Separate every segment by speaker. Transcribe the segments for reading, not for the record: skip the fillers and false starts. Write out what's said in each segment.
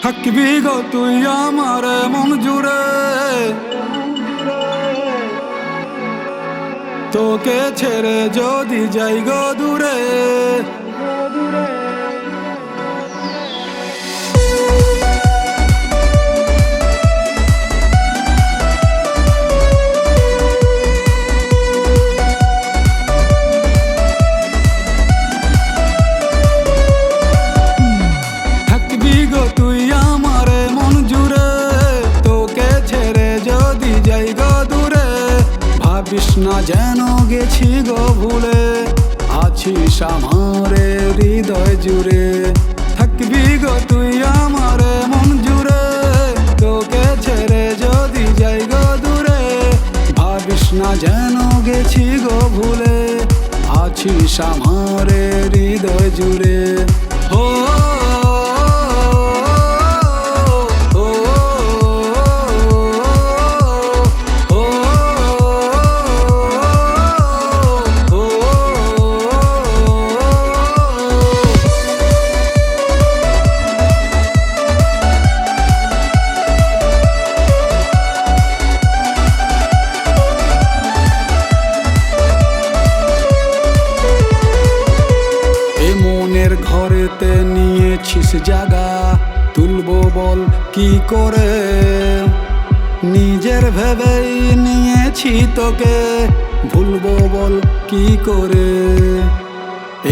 Speaker 1: থাকবি গো তুই আমার মন জুড়ে, তোকে ছেড়ে যদি যাই গো দূরে। থাকবি গো তুই আমার মন জুড়ে, তোকে ছেড়ে যদি যাই গো দূরে। ভাবিস না যেন গেছি গো ভুলে, আছিস আমার হৃদয় জুড়ে। থাকবি গো তুই আমার মন জুড়ে, তোকে ছেড়ে যদি যাই গো দূরে। ভাবিস না যেন গেছি গো ভুলে, আছিস আমার হৃদয় জুড়ে। ও ঘরেতে নিয়েছিস জায়গা, তুলবো বল কি করে। নিজের ভেবেই নিয়েছি তোকে, ভুলবো বল কি করে।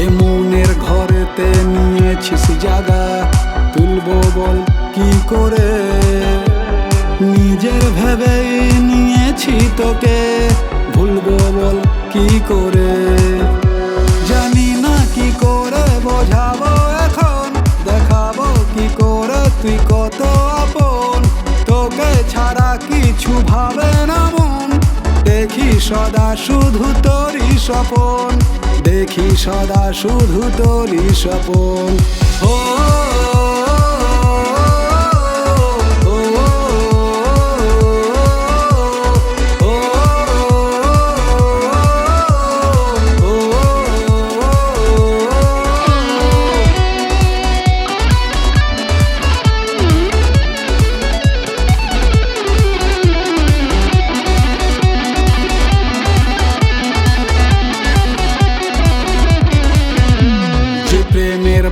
Speaker 1: এ মনের ঘরেতে নিয়েছিস জায়গা, তুলবো বল কি করে। নিজের ভেবেই নিয়েছি তোকে, ভুলবো বল কি করে। জানি না কি করে বোঝাবো এখন, দেখাবো কি করে তুই কত আপন। তোকে ছাড়া কিছু ভাবে না মন, দেখি সদা শুধু তোরই স্বপন, দেখি সদা শুধু তোরই স্বপন। ও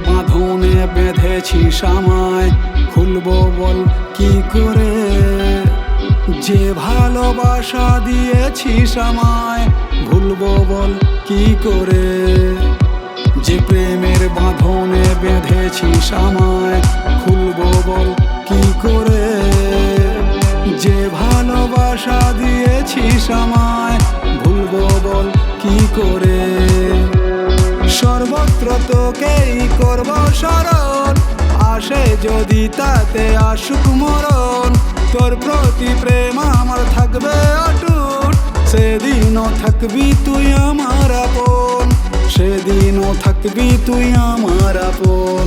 Speaker 1: বাঁধনে বেঁধেছিস আমায়, খুলবো বল কি করে। যে ভালোবাসা দিয়েছিস আমায়, ভুলবো বল কি করে। যে প্রেমের বাঁধনে বেঁধেছিস আমায়, খুলবো বল কি করে। যে ভালোবাসা দিয়েছিস আমায়, ভুলবো বল কি করে। সর্বত্র তোকেই করব স্মরণ, আসে যদি তাতে আসুক মরণ। তোর প্রতি প্রেম আমার থাকবে অটুট, সেদিনও থাকবি তুই আমার আপন, সেদিনও থাকবি তুই আমার আপন।